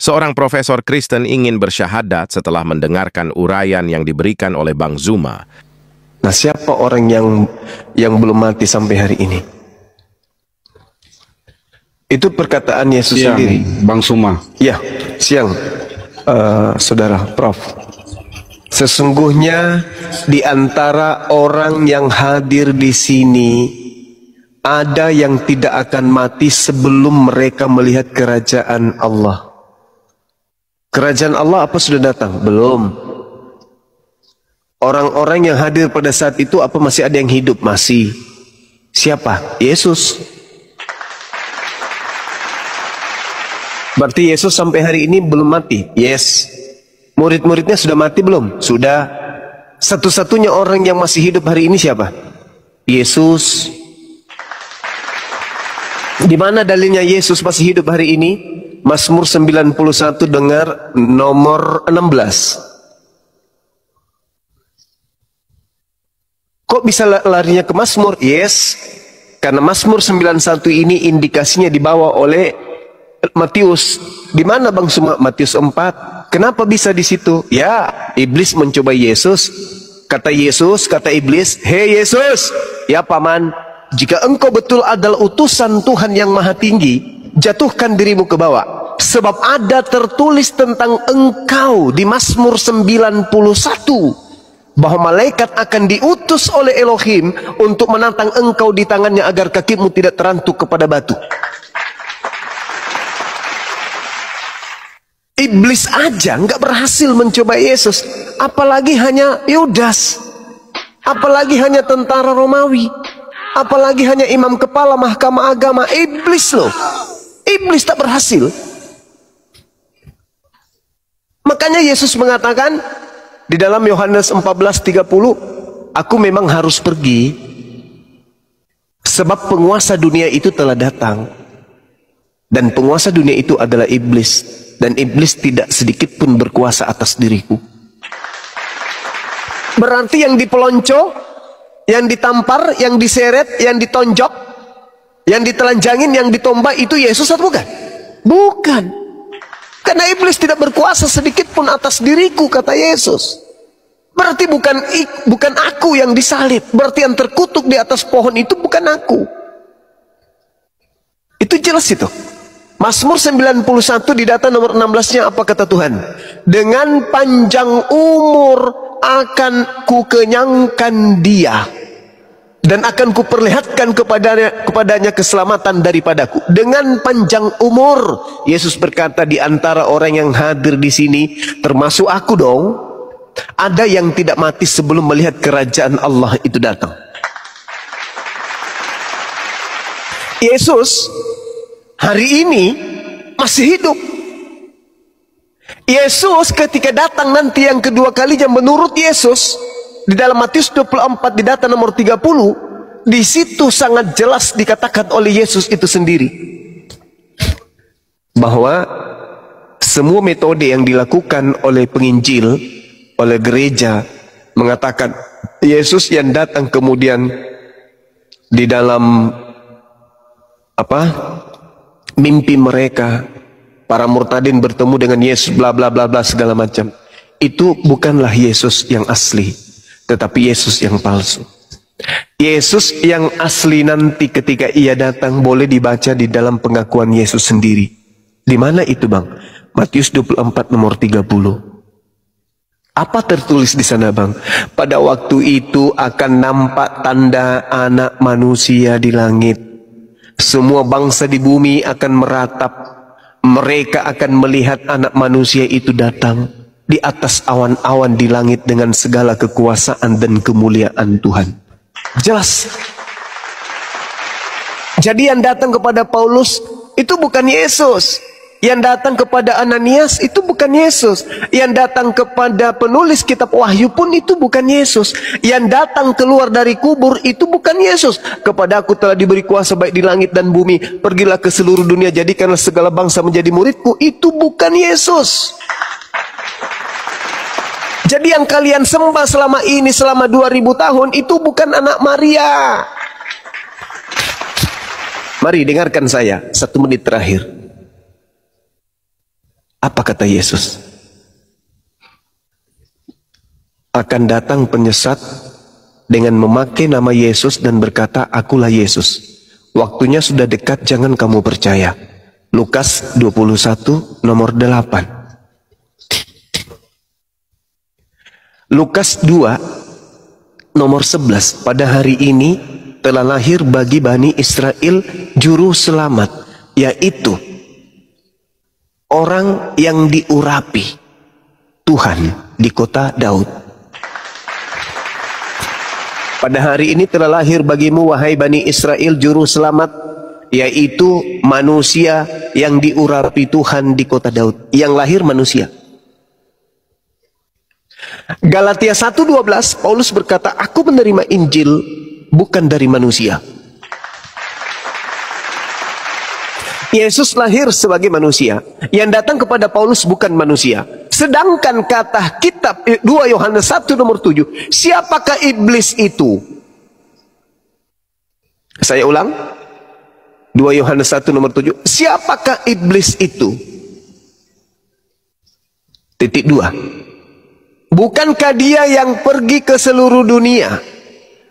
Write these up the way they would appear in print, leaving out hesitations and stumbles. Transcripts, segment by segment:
Seorang profesor Kristen ingin bersyahadat setelah mendengarkan uraian yang diberikan oleh Bang Zuma. Nah, siapa orang yang belum mati sampai hari ini? Itu perkataan Yesus sendiri. Bang Zuma. Ya, siang, saudara Prof. Sesungguhnya di antara orang yang hadir di sini ada yang tidak akan mati sebelum mereka melihat kerajaan Allah. Kerajaan Allah apa sudah datang? Belum. Orang-orang yang hadir pada saat itu apa masih ada yang hidup? Masih. Siapa? Yesus. Berarti Yesus sampai hari ini belum mati? Yes. Murid-muridnya sudah mati belum? Sudah. Satu-satunya orang yang masih hidup hari ini siapa? Yesus. Di mana dalilnya Yesus masih hidup hari ini? Mazmur 91 dengar nomor 16. Kok bisa larinya ke Mazmur? Yes, karena Mazmur 91 ini indikasinya dibawa oleh Matius. Di mana Bang Suma? Matius 4. Kenapa bisa di situ? Ya, iblis mencoba Yesus. Kata Yesus, kata iblis, "Hei Yesus, ya paman, jika engkau betul adalah utusan Tuhan yang maha tinggi, jatuhkan dirimu ke bawah. Sebab ada tertulis tentang engkau di Mazmur 91 bahwa malaikat akan diutus oleh Elohim untuk menantang engkau di tangannya agar kakimu tidak terantuk kepada batu." Iblis aja nggak berhasil mencoba Yesus, apalagi hanya Yudas, apalagi hanya tentara Romawi, apalagi hanya imam kepala mahkamah agama. Iblis loh, iblis tak berhasil. Makanya Yesus mengatakan di dalam Yohanes 14:30, "Aku memang harus pergi sebab penguasa dunia itu telah datang, dan penguasa dunia itu adalah iblis, dan iblis tidak sedikit pun berkuasa atas diriku." Berarti yang dipelonco, yang ditampar, yang diseret, yang ditonjok, yang ditelanjangin, yang ditombak itu Yesus atau bukan? Bukan. Karena iblis tidak berkuasa sedikit pun atas diriku, kata Yesus. Berarti bukan aku yang disalib. Berarti yang terkutuk di atas pohon itu bukan aku. Itu jelas itu. Mazmur 91 di data nomor 16-nya apa kata Tuhan? "Dengan panjang umur akan kukenyangkan dia, dan akan kuperlihatkan kepadanya keselamatan daripadaku." Dengan panjang umur, Yesus berkata, di antara orang yang hadir di sini, termasuk aku dong, ada yang tidak mati sebelum melihat kerajaan Allah itu datang. Yesus hari ini masih hidup. Yesus ketika datang nanti yang kedua kalinya, menurut Yesus di dalam Matius 24 di data nomor 30, di situ sangat jelas dikatakan oleh Yesus itu sendiri bahwa semua metode yang dilakukan oleh penginjil, oleh gereja, mengatakan Yesus yang datang kemudian di dalam mimpi mereka, para murtadin bertemu dengan Yesus, bla bla bla bla segala macam. Itu bukanlah Yesus yang asli, tetapi Yesus yang palsu. Yesus yang asli nanti ketika ia datang boleh dibaca di dalam pengakuan Yesus sendiri. Di mana itu Bang? Matius 24 nomor 30. Apa tertulis di sana Bang? "Pada waktu itu akan nampak tanda anak manusia di langit. Semua bangsa di bumi akan meratap. Mereka akan melihat anak manusia itu datang di atas awan-awan di langit dengan segala kekuasaan dan kemuliaan Tuhan." Jelas. Jadi yang datang kepada Paulus itu bukan Yesus. Yang datang kepada Ananias itu bukan Yesus. Yang datang kepada penulis kitab Wahyu pun itu bukan Yesus. Yang datang keluar dari kubur itu bukan Yesus. "Kepada aku telah diberi kuasa baik di langit dan bumi. Pergilah ke seluruh dunia, jadikanlah segala bangsa menjadi muridku." Itu bukan Yesus. Jadi yang kalian sembah selama ini, selama 2000 tahun, itu bukan anak Maria. Mari dengarkan saya 1 menit terakhir. Apa kata Yesus? Akan datang penyesat dengan memakai nama Yesus dan berkata, "Akulah Yesus. Waktunya sudah dekat, jangan kamu percaya." Lukas 21 nomor 8. Lukas 2 nomor 11. Pada hari ini telah lahir bagi Bani Israel juru selamat, yaitu orang yang diurapi Tuhan di kota Daud. Pada hari ini telah lahir bagimu, wahai Bani Israel, juru selamat, yaitu manusia yang diurapi Tuhan di kota Daud. Yang lahir manusia. Galatia 1:12, Paulus berkata, "Aku menerima Injil bukan dari manusia." Yesus lahir sebagai manusia. Yang datang kepada Paulus bukan manusia. Sedangkan kata kitab 2 Yohanes 1 nomor 7, siapakah iblis itu? Saya ulang. 2 Yohanes 1 nomor 7. Siapakah iblis itu? Titik 2. Bukankah dia yang pergi ke seluruh dunia,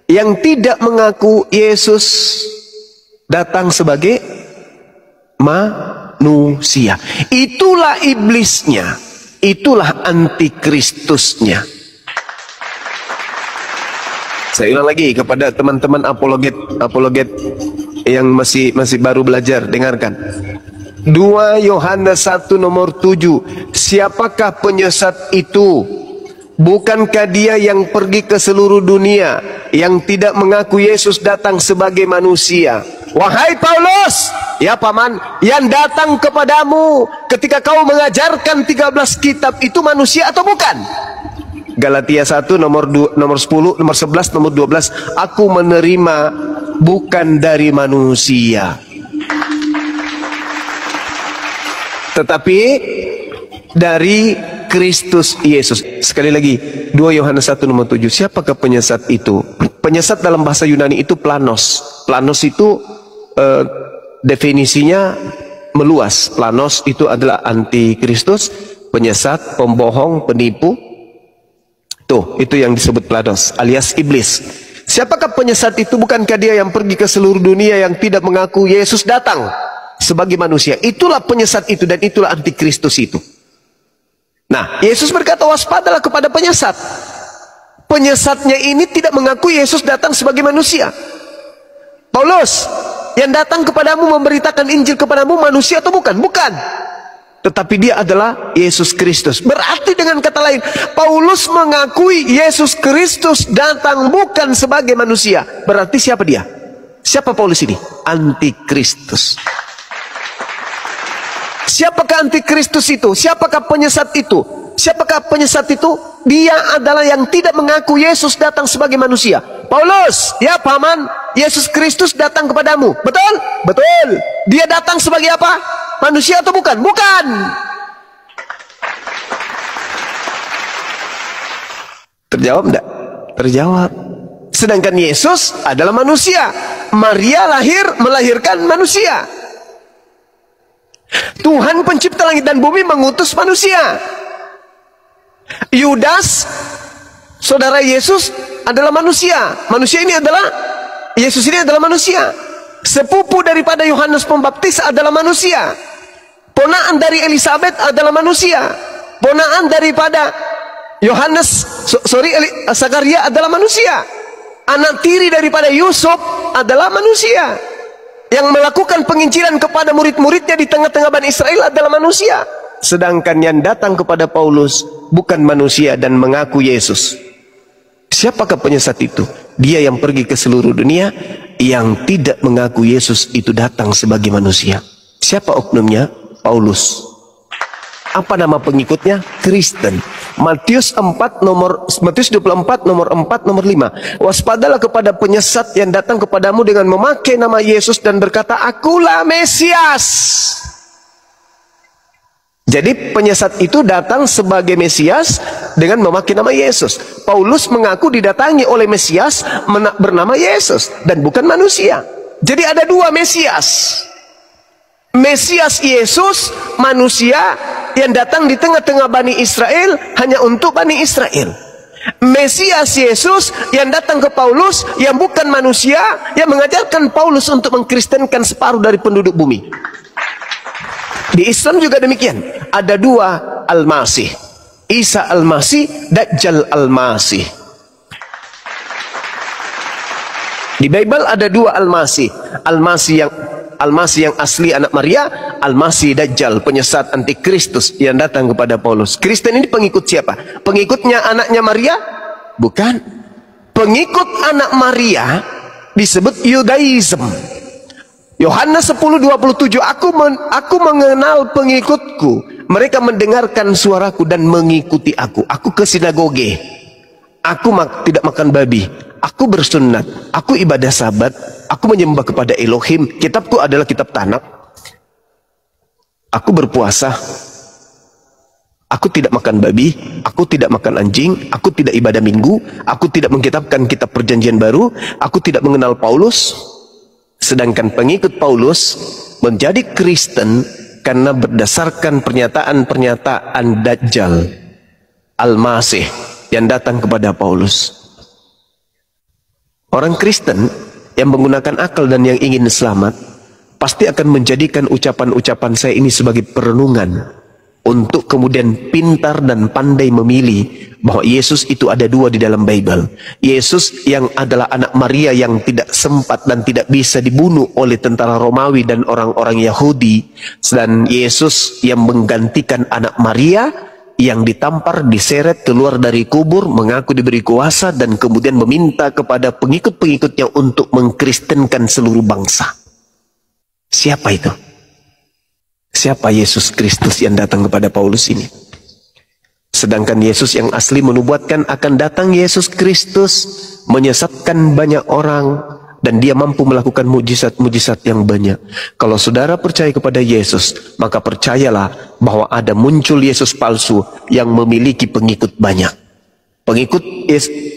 yang tidak mengaku Yesus datang sebagai manusia? Itulah iblisnya, itulah antikristusnya. Saya ulang lagi kepada teman-teman apologet yang masih baru belajar, dengarkan. 2 Yohanes 1 nomor 7. Siapakah penyesat itu? Bukankah dia yang pergi ke seluruh dunia, yang tidak mengaku Yesus datang sebagai manusia? Wahai Paulus, ya paman, yang datang kepadamu ketika kau mengajarkan 13 kitab itu manusia atau bukan? Galatia 1 nomor 10, nomor 11, nomor 12. Aku menerima bukan dari manusia, tetapi dari Kristus Yesus. Sekali lagi, 2 Yohanes 1 nomor 7. Siapakah penyesat itu? Penyesat dalam bahasa Yunani itu planos. Planos itu definisinya meluas. Planos itu adalah antikristus, penyesat, pembohong, penipu. Tuh, itu yang disebut planos, alias iblis. Siapakah penyesat itu? Bukankah dia yang pergi ke seluruh dunia, yang tidak mengaku Yesus datang sebagai manusia? Itulah penyesat itu, dan itulah antikristus itu. Nah, Yesus berkata, waspadalah kepada penyesat. Penyesatnya ini tidak mengaku Yesus datang sebagai manusia. Paulus, yang datang kepadamu memberitakan Injil kepadamu manusia atau bukan? Bukan. Tetapi dia adalah Yesus Kristus. Berarti dengan kata lain, Paulus mengakui Yesus Kristus datang bukan sebagai manusia. Berarti siapa dia? Siapa Paulus ini? Antikristus. Siapakah antikristus itu? Siapakah penyesat itu? Siapakah penyesat itu? Dia adalah yang tidak mengaku Yesus datang sebagai manusia. Paulus, ya paman, Yesus Kristus datang kepadamu. Betul? Betul. Dia datang sebagai apa? Manusia atau bukan? Bukan. Terjawab enggak? Terjawab. Sedangkan Yesus adalah manusia. Maria melahirkan manusia. Tuhan pencipta langit dan bumi mengutus manusia. Yudas, saudara Yesus, adalah manusia. Yesus ini adalah manusia. Sepupu daripada Yohanes Pembaptis adalah manusia. Ponaan dari Elizabeth adalah manusia. Ponaan daripada Zakaria adalah manusia. Anak tiri daripada Yusuf adalah manusia. Yang melakukan penginjilan kepada murid-muridnya di tengah-tengah Bani Israel adalah manusia. Sedangkan yang datang kepada Paulus bukan manusia dan mengaku Yesus. Siapakah penyesat itu? Dia yang pergi ke seluruh dunia, yang tidak mengaku Yesus itu datang sebagai manusia. Siapa oknumnya? Paulus. Apa nama pengikutnya? Kristen. Matius 24 nomor 4 nomor 5. Waspadalah kepada penyesat yang datang kepadamu dengan memakai nama Yesus dan berkata, "Akulah Mesias." Jadi penyesat itu datang sebagai Mesias dengan memakai nama Yesus. Paulus mengaku didatangi oleh Mesias bernama Yesus dan bukan manusia. Jadi ada dua Mesias. Mesias Yesus, manusia, yang datang di tengah-tengah Bani Israel hanya untuk Bani Israel. Mesias Yesus yang datang ke Paulus yang bukan manusia, yang mengajarkan Paulus untuk mengkristenkan separuh dari penduduk bumi. Di Islam juga demikian. Ada dua Al-Masih, Isa Al-Masih, Dajjal Al-Masih. Di Bible ada dua Al-Masih. Al-Masih yang asli anak Maria, Al-Masih Dajjal, penyesat antikristus yang datang kepada Paulus. Kristen ini pengikut siapa? Pengikutnya anaknya Maria? Bukan. Pengikut anak Maria disebut Yudaism. Yohanes 10:27, aku mengenal pengikutku, mereka mendengarkan suaraku dan mengikuti aku. Aku ke sinagoge, aku tidak makan babi, aku bersunat, aku ibadah sabat, aku menyembah kepada Elohim, kitabku adalah kitab Tanakh, aku berpuasa, aku tidak makan babi, aku tidak makan anjing, aku tidak ibadah minggu, aku tidak mengkitabkan kitab perjanjian baru, aku tidak mengenal Paulus. Sedangkan pengikut Paulus menjadi Kristen karena berdasarkan pernyataan-pernyataan Dajjal Al-Masih yang datang kepada Paulus. Orang Kristen yang menggunakan akal dan yang ingin selamat pasti akan menjadikan ucapan-ucapan saya ini sebagai perenungan untuk kemudian pintar dan pandai memilih bahwa Yesus itu ada dua di dalam Bible. Yesus yang adalah anak Maria yang tidak sempat dan tidak bisa dibunuh oleh tentara Romawi dan orang-orang Yahudi, dan Yesus yang menggantikan anak Maria yang ditampar, diseret keluar dari kubur, mengaku diberi kuasa dan kemudian meminta kepada pengikut-pengikutnya untuk mengkristenkan seluruh bangsa. Siapa itu? Siapa Yesus Kristus yang datang kepada Paulus ini? Sedangkan Yesus yang asli menubuatkan akan datang Yesus Kristus menyesatkan banyak orang dan dia mampu melakukan mujizat-mujizat yang banyak. Kalau saudara percaya kepada Yesus, maka percayalah bahwa ada muncul Yesus palsu yang memiliki pengikut banyak. Pengikut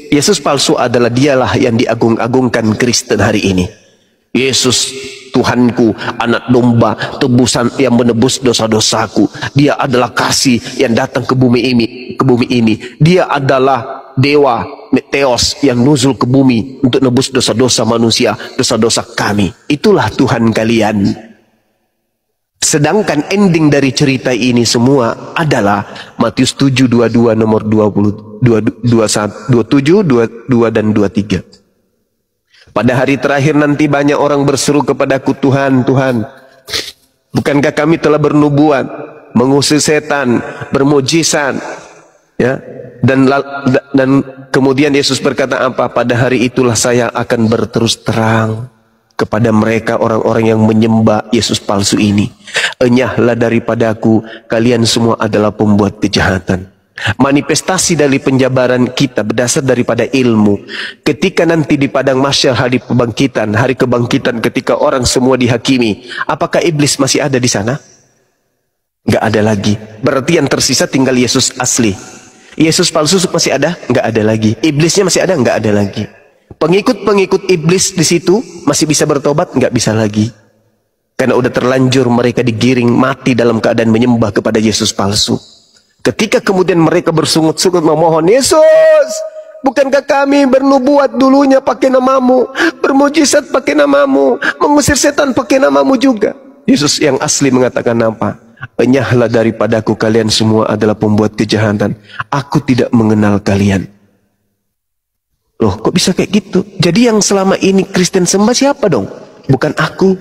Yesus palsu adalah dialah yang diagung-agungkan Kristen hari ini. Yesus Tuhanku, anak domba, tebusan yang menebus dosa-dosaku. Dia adalah kasih yang datang ke bumi ini. Dia adalah dewa Theos yang nuzul ke bumi untuk nebus dosa-dosa manusia, dosa-dosa kami.Itulah Tuhan kalian. Sedangkan ending dari cerita ini semua adalah Matius 7:22 nomor 20, 27, 22 dan 23. Pada hari terakhir nanti banyak orang berseru kepadaku, Tuhan, Tuhan, bukankah kami telah bernubuat, mengusir setan, bermujizat, ya? Dan kemudian Yesus berkata apa? Pada hari itulah saya akan berterus terang kepada mereka orang-orang yang menyembah Yesus palsu ini. Enyahlah daripadaku, kalian semua adalah pembuat kejahatan. Manifestasi dari penjabaran kita berdasar daripada ilmu. Ketika nanti di padang mahsyar, hari kebangkitan ketika orang semua dihakimi, apakah iblis masih ada di sana? Gak ada lagi. Berarti yang tersisa tinggal Yesus asli. Yesus palsu masih ada? Gak ada lagi. Iblisnya masih ada? Gak ada lagi. Pengikut-pengikut iblis di situ masih bisa bertobat? Gak bisa lagi. Karena udah terlanjur mereka digiring mati dalam keadaan menyembah kepada Yesus palsu. Ketika kemudian mereka bersungut-sungut memohon, Yesus, bukankah kami bernubuat dulunya pakai namamu, bermujizat pakai namamu, mengusir setan pakai namamu juga? Yesus yang asli mengatakan apa? Enyahlah daripadaku, kalian semua adalah pembuat kejahatan. Aku tidak mengenal kalian. Loh, kok bisa kayak gitu? Jadi yang selama ini Kristen sembah siapa dong? Bukan aku.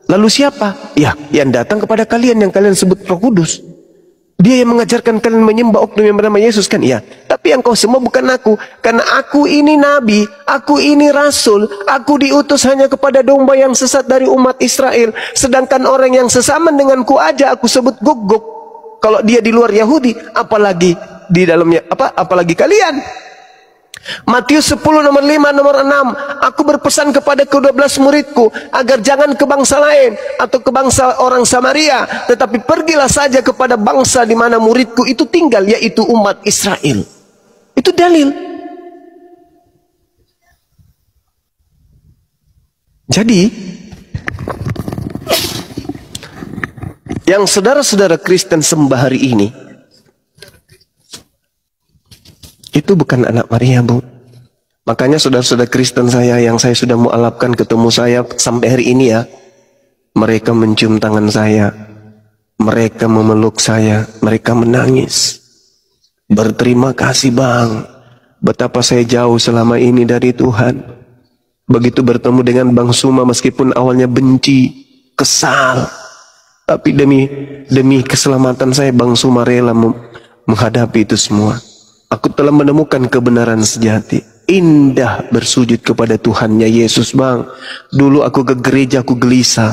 Lalu siapa? Ya, yang datang kepada kalian yang kalian sebut Roh Kudus. Dia yang mengajarkan kalian menyembah oknum yang bernama Yesus kan? Iya. Tapi yang kau semua bukan aku. Karena aku ini nabi, aku ini rasul, aku diutus hanya kepada domba yang sesat dari umat Israel. Sedangkan orang yang sesama denganku aja aku sebut Gog. Kalau dia di luar Yahudi, apalagi di dalamnya apalagi kalian. Matius 10 nomor 5 nomor 6, aku berpesan kepada ke-12 muridku agar jangan ke bangsa lain atau ke bangsa orang Samaria, tetapi pergilah saja kepada bangsa di mana muridku itu tinggal, yaitu umat Israel. Itu dalil. Jadi Yang saudara-saudara Kristen sembah hari ini, itu bukan anak Maria, Bu. Makanya saudara-saudara Kristen saya yang saya sudah mualafkan ketemu saya sampai hari ini ya, mereka mencium tangan saya, mereka memeluk saya, mereka menangis. Berterima kasih Bang, betapa saya jauh selama ini dari Tuhan. Begitu bertemu dengan Bang Suma, meskipun awalnya benci, kesal, tapi demi keselamatan saya, Bang Suma rela menghadapi itu semua. Aku telah menemukan kebenaran sejati. Indah bersujud kepada Tuhannya Yesus, Bang. Dulu aku ke gereja, aku gelisah.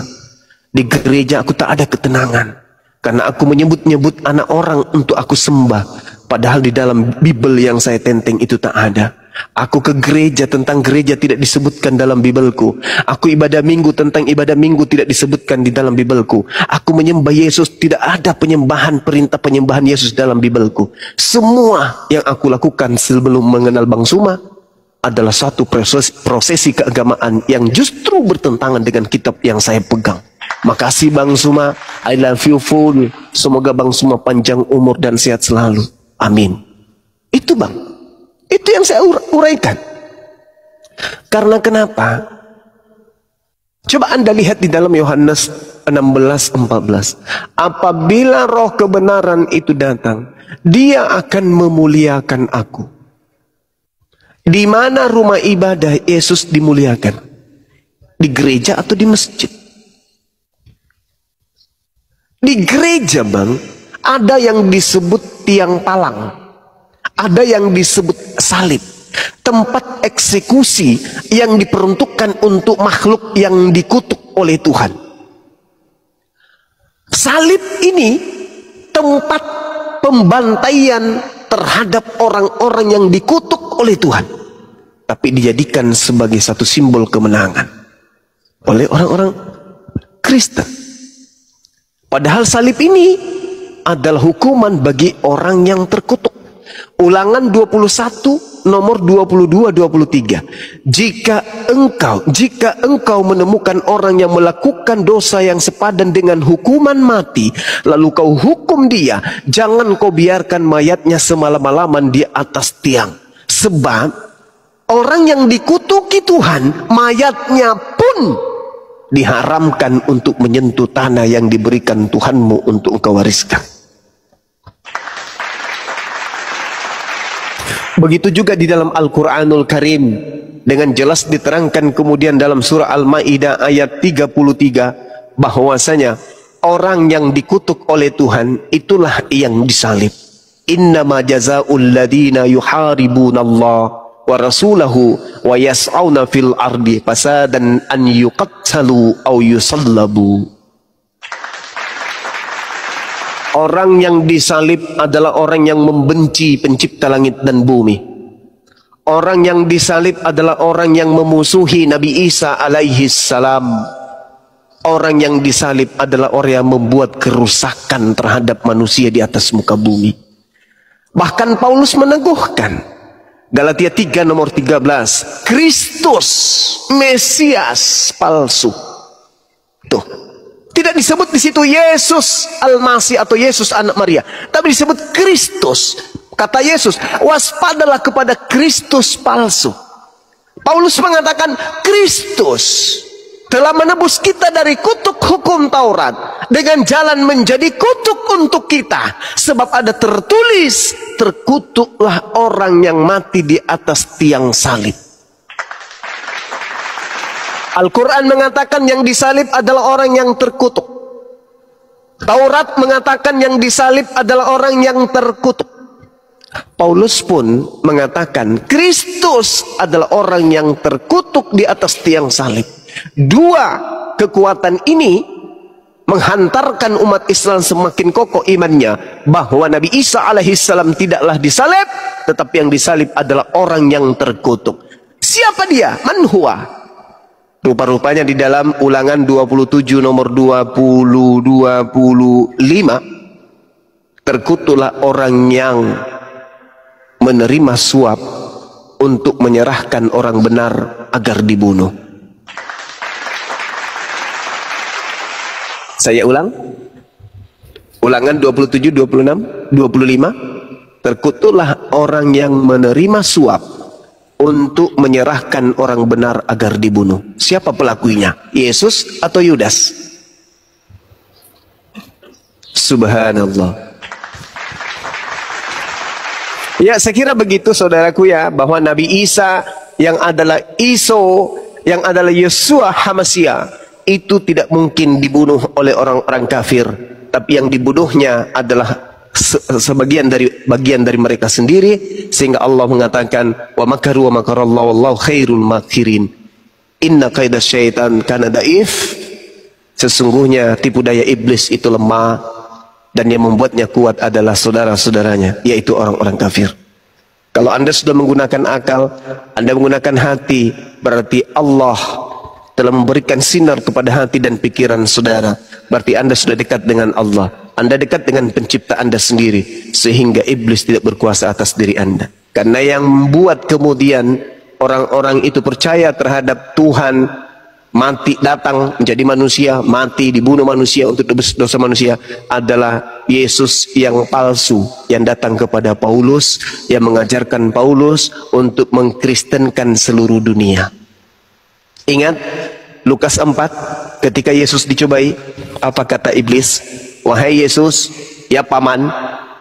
Di gereja aku tak ada ketenangan, karena aku menyebut-nyebut anak orang untuk aku sembah, padahal di dalam Bible yang saya tenteng itu tak ada. Aku ke gereja, tentang gereja tidak disebutkan dalam Bibelku. Aku ibadah minggu, tentang ibadah minggu tidak disebutkan di dalam Bibelku. Aku menyembah Yesus, tidak ada perintah penyembahan Yesus dalam Bibelku. Semua yang aku lakukan sebelum mengenal Bang Suma adalah satu prosesi keagamaan yang justru bertentangan dengan kitab yang saya pegang. Makasih Bang Suma, I love you full. Semoga Bang Suma panjang umur dan sehat selalu. Amin. Itu Bang, itu yang saya uraikan. Karena kenapa? Coba Anda lihat di dalam Yohanes 16:14. Apabila roh kebenaran itu datang, dia akan memuliakan aku. Di mana rumah ibadah Yesus dimuliakan? Di gereja atau di masjid? Di gereja Bang, ada yang disebut tiang palang, ada yang disebut salib, tempat eksekusi yang diperuntukkan untuk makhluk yang dikutuk oleh Tuhan. Salib ini tempat pembantaian terhadap orang-orang yang dikutuk oleh Tuhan, tapi dijadikan sebagai satu simbol kemenangan oleh orang-orang Kristen. Padahal salib ini adalah hukuman bagi orang yang terkutuk. Ulangan 21 nomor 22-23. Jika engkau menemukan orang yang melakukan dosa yang sepadan dengan hukuman mati, lalu kau hukum dia, jangan kau biarkan mayatnya semalam-malaman di atas tiang. Sebab orang yang dikutuki Tuhan, mayatnya pun diharamkan untuk menyentuh tanah yang diberikan Tuhanmu untuk engkau wariskan. Begitu juga di dalam Al-Quranul Karim, dengan jelas diterangkan kemudian dalam surah Al-Ma'idah ayat 33, bahwasanya orang yang dikutuk oleh Tuhan itulah yang disalib. Innama jazaa'ul ladina yuharibunallah wa rasulahu wa yas'auna fil ardi fasadan an yuqattalu aw yusallabu. Orang yang disalib adalah orang yang membenci pencipta langit dan bumi. Orang yang disalib adalah orang yang memusuhi Nabi Isa alaihi salam. Orang yang disalib adalah orang yang membuat kerusakan terhadap manusia di atas muka bumi. Bahkan Paulus meneguhkan, Galatia 3 nomor 13, Kristus Mesias palsu. Tuh, tidak disebut di situ Yesus Al-Masih atau Yesus anak Maria, tapi disebut Kristus. Kata Yesus, waspadalah kepada Kristus palsu. Paulus mengatakan Kristus telah menebus kita dari kutuk hukum Taurat dengan jalan menjadi kutuk untuk kita. Sebab ada tertulis, terkutuklah orang yang mati di atas tiang salib. Al-Quran mengatakan yang disalib adalah orang yang terkutuk. Taurat mengatakan yang disalib adalah orang yang terkutuk. Paulus pun mengatakan Kristus adalah orang yang terkutuk di atas tiang salib. Dua kekuatan ini menghantarkan umat Islam semakin kokoh imannya bahwa Nabi Isa alaihissalam tidaklah disalib, tetapi yang disalib adalah orang yang terkutuk. Siapa dia? Man huwa? Rupa-rupanya di dalam Ulangan 27 nomor 20-25, terkutuklah orang yang menerima suap untuk menyerahkan orang benar agar dibunuh. Saya ulang, Ulangan 27, 26, 25. Terkutuklah orang yang menerima suap untuk menyerahkan orang benar agar dibunuh. Siapa pelakunya? Yesus atau Yudas? Subhanallah. Ya, saya kira begitu saudaraku ya, bahwa Nabi Isa yang adalah Iso, yang adalah Yesua Hamasia, itu tidak mungkin dibunuh oleh orang-orang kafir, tapi yang dibunuhnya adalah sebagian dari mereka sendiri, sehingga Allah mengatakan wa makaru wa makarallahu wallahu khairul makirin. Inna kaidas syaitan kana daif. Sesungguhnya tipu daya iblis itu lemah, dan yang membuatnya kuat adalah saudara-saudaranya, yaitu orang-orang kafir. Kalau Anda sudah menggunakan akal, Anda menggunakan hati, berarti Allah telah memberikan sinar kepada hati dan pikiran saudara. Berarti Anda sudah dekat dengan Allah. Anda dekat dengan pencipta Anda sendiri, sehingga iblis tidak berkuasa atas diri Anda. Karena yang membuat kemudian orang-orang itu percaya terhadap Tuhan, mati datang menjadi manusia, mati dibunuh manusia untuk dosa manusia, adalah Yesus yang palsu yang datang kepada Paulus, yang mengajarkan Paulus untuk mengkristenkan seluruh dunia. Ingat Lukas 4 ketika Yesus dicobai, apa kata iblis? Wahai Yesus, ya paman,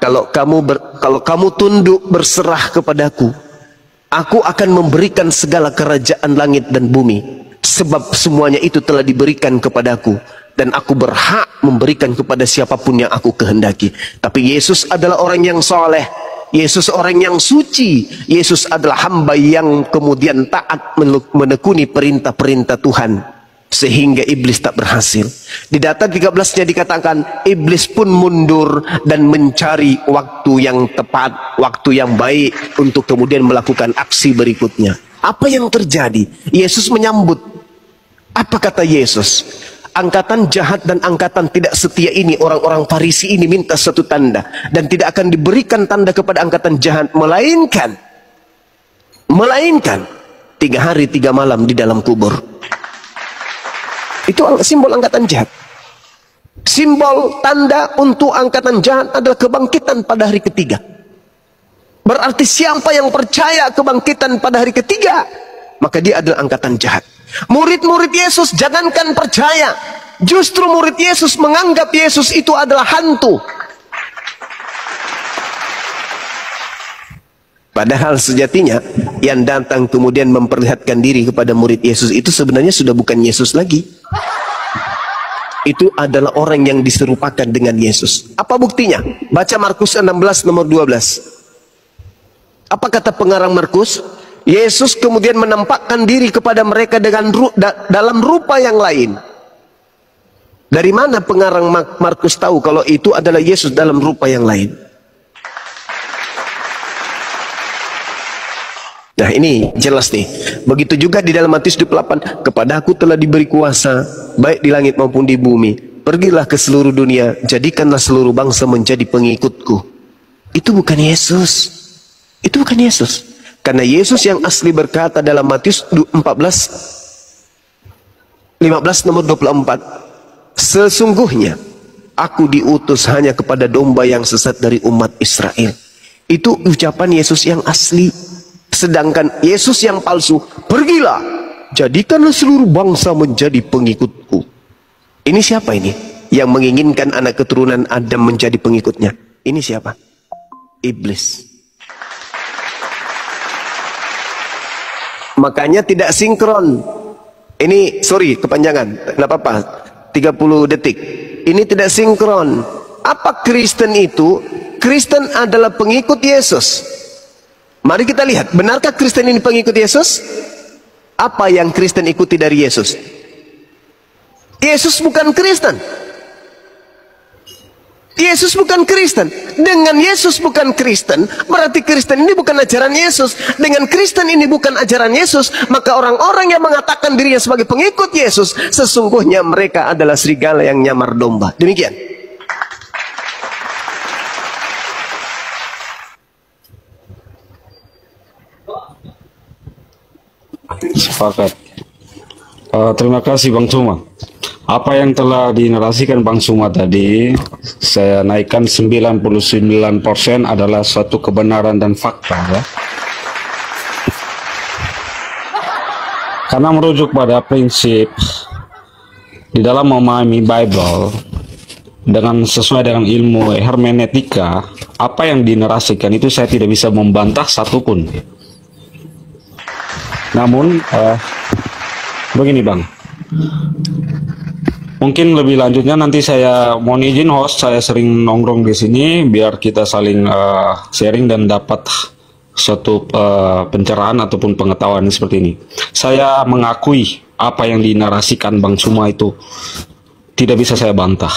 kalau kamu tunduk berserah kepadaku, aku akan memberikan segala kerajaan langit dan bumi. Sebab semuanya itu telah diberikan kepadaku, dan aku berhak memberikan kepada siapapun yang aku kehendaki. Tapi Yesus adalah orang yang soleh, Yesus orang yang suci, Yesus adalah hamba yang kemudian taat menekuni perintah-perintah Tuhan, sehingga iblis tak berhasil. Di data 13-nya dikatakan iblis pun mundur dan mencari waktu yang tepat, waktu yang baik untuk kemudian melakukan aksi berikutnya. Apa yang terjadi? Yesus menyambut. Apa kata Yesus? Angkatan jahat dan angkatan tidak setia ini, orang-orang Farisi ini minta satu tanda, dan tidak akan diberikan tanda kepada angkatan jahat, melainkan 3 hari 3 malam di dalam kubur. Itu simbol angkatan jahat. Simbol tanda untuk angkatan jahat adalah kebangkitan pada hari ketiga. Berarti siapa yang percaya kebangkitan pada hari ketiga, maka dia adalah angkatan jahat. Murid-murid Yesus jangankan percaya, justru murid Yesus menganggap Yesus itu adalah hantu. Padahal sejatinya yang datang kemudian memperlihatkan diri kepada murid Yesus itu sebenarnya sudah bukan Yesus lagi. Itu adalah orang yang diserupakan dengan Yesus. Apa buktinya? Baca Markus 16 nomor 12. Apa kata pengarang Markus? Yesus kemudian menampakkan diri kepada mereka dengan dalam rupa yang lain. Dari mana pengarang Markus tahu kalau itu adalah Yesus dalam rupa yang lain? Nah, ini jelas nih. Begitu juga di dalam Matius 28, kepada aku telah diberi kuasa baik di langit maupun di bumi. Pergilah ke seluruh dunia, jadikanlah seluruh bangsa menjadi pengikutku. Itu bukan Yesus. Itu bukan Yesus. Karena Yesus yang asli berkata dalam Matius 15 nomor 24, sesungguhnya aku diutus hanya kepada domba yang sesat dari umat Israel. Itu ucapan Yesus yang asli. Sedangkan Yesus yang palsu, pergilah, jadikanlah seluruh bangsa menjadi pengikutku. Ini siapa ini? Yang menginginkan anak keturunan Adam menjadi pengikutnya. Ini siapa? Iblis. Makanya tidak sinkron. Ini sorry kepanjangan, tidak apa-apa, 30 detik. Ini tidak sinkron. Apa Kristen itu? Kristen adalah pengikut Yesus. Mari kita lihat, benarkah Kristen ini pengikut Yesus? Apa yang Kristen ikuti dari Yesus? Yesus bukan Kristen. Yesus bukan Kristen. Dengan Yesus bukan Kristen, berarti Kristen ini bukan ajaran Yesus. Dengan Kristen ini bukan ajaran Yesus, maka orang-orang yang mengatakan dirinya sebagai pengikut Yesus, sesungguhnya mereka adalah serigala yang nyamar domba. Demikian. Sepakat. Terima kasih Bang Cuma. Apa yang telah dinarasikan Bang Suma tadi, saya naikkan 99% adalah suatu kebenaran dan fakta ya. Karena merujuk pada prinsip di dalam memahami Bible dengan sesuai dengan ilmu hermeneutika, apa yang dinarasikan itu saya tidak bisa membantah satupun. Namun begini Bang, mungkin lebih lanjutnya nanti saya mohon izin host, saya sering nongkrong di sini biar kita saling sharing dan dapat suatu pencerahan ataupun pengetahuan seperti ini. Saya mengakui apa yang dinarasikan Bang Suma itu tidak bisa saya bantah,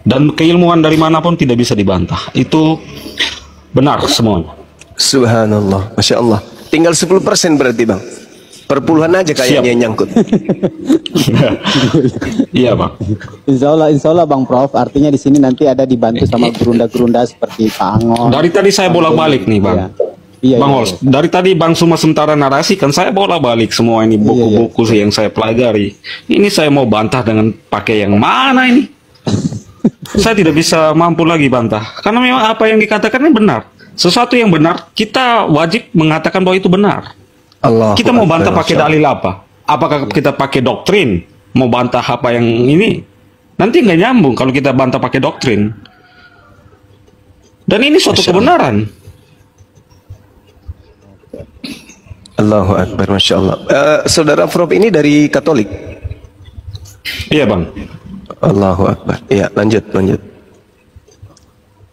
dan keilmuan dari manapun tidak bisa dibantah. Itu benar semuanya. Subhanallah, Masya Allah. Tinggal 10% berarti Bang. Perpuluhan aja kayaknya yang nyangkut. Iya Bang. Insya Allah Bang Prof. Artinya di sini nanti ada dibantu sama gerunda-gerunda seperti Pak Angon. Dari tadi saya bolak-balik nih Bang. Iya, Bang Hols, dari tadi Bang Suma sementara narasi kan saya bolak-balik semua ini buku-buku yang saya pelajari. Ini saya mau bantah dengan pakai yang mana ini? Saya tidak bisa mampu lagi bantah. Karena memang apa yang dikatakan ini benar. Sesuatu yang benar, kita wajib mengatakan bahwa itu benar. Kita mau bantah pakai dalil apa? Apakah kita pakai doktrin? Mau bantah apa yang ini? Nanti nggak nyambung kalau kita bantah pakai doktrin. Dan ini suatu kebenaran. Allahu Akbar, Masya Allah. Saudara Prof ini dari Katolik? Iya Bang. Allahu Akbar. Iya, lanjut.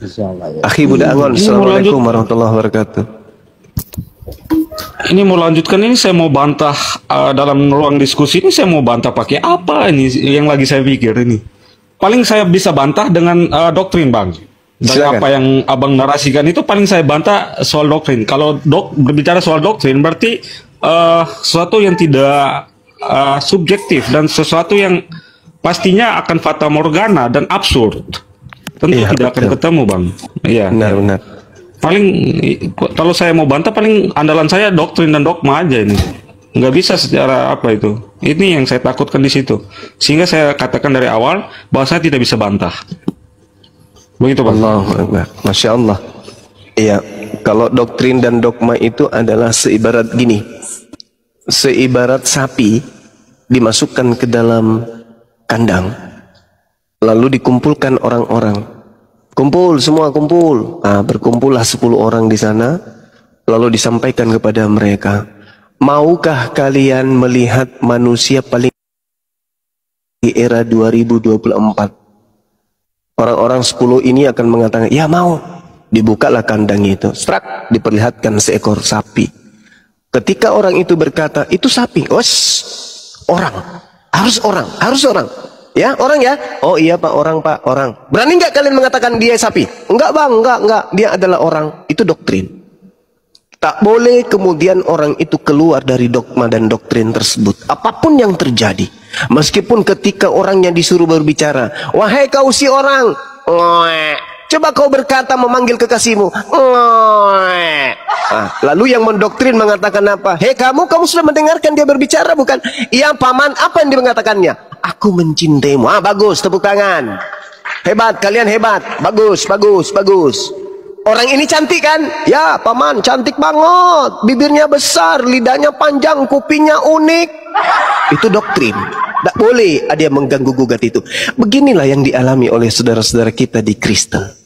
Insyaallah ya. Akhi Buddha Angon, Assalamualaikum warahmatullahi wabarakatuh. Ini mau lanjutkan, ini saya mau bantah dalam ruang diskusi ini, saya mau bantah pakai apa ini yang lagi saya pikir ini. Paling saya bisa bantah dengan doktrin Bang. Dan Silakan. apa yang Abang narasikan itu paling saya bantah soal doktrin. Kalau berbicara soal doktrin berarti sesuatu yang tidak subjektif dan sesuatu yang pastinya akan fata morgana dan absurd. Tentu tidak akan ketemu Bang. Iya. Benar. Paling kalau saya mau bantah paling andalan saya doktrin dan dogma aja ini. Nggak bisa secara apa itu. Ini yang saya takutkan di situ. Sehingga saya katakan dari awal bahwa saya tidak bisa bantah. Begitu Bang. Allahu Akbar. Masya Allah. Iya, kalau doktrin dan dogma itu adalah seibarat gini. Seibarat sapi dimasukkan ke dalam kandang. Lalu dikumpulkan orang-orang. Kumpul, semua kumpul. Nah, berkumpullah 10 orang di sana. Lalu disampaikan kepada mereka, maukah kalian melihat manusia paling di era 2024? Orang-orang 10 ini akan mengatakan, ya mau. Dibukalah kandang itu. Strak, diperlihatkan seekor sapi. Ketika orang itu berkata, itu sapi. Orang. Harus orang. Ya, orang ya? Oh iya Pak, orang. Berani nggak kalian mengatakan dia sapi? Enggak Bang, enggak. Dia adalah orang. Itu doktrin. Tak boleh kemudian orang itu keluar dari dogma dan doktrin tersebut. Apapun yang terjadi. Meskipun ketika orangnya disuruh berbicara, wahai kau si orang, coba kau berkata memanggil kekasihmu. Lalu yang mendoktrin mengatakan apa? Hei kamu sudah mendengarkan dia berbicara bukan? Iya paman, apa yang dia mengatakannya? Aku mencintaimu. Bagus, tepuk tangan. Hebat, kalian hebat. Bagus. Orang ini cantik kan? Ya paman, cantik banget. Bibirnya besar, lidahnya panjang, kupingnya unik. Itu doktrin. Tidak boleh ada yang mengganggu gugat itu. Beginilah yang dialami oleh saudara-saudara kita di Kristen.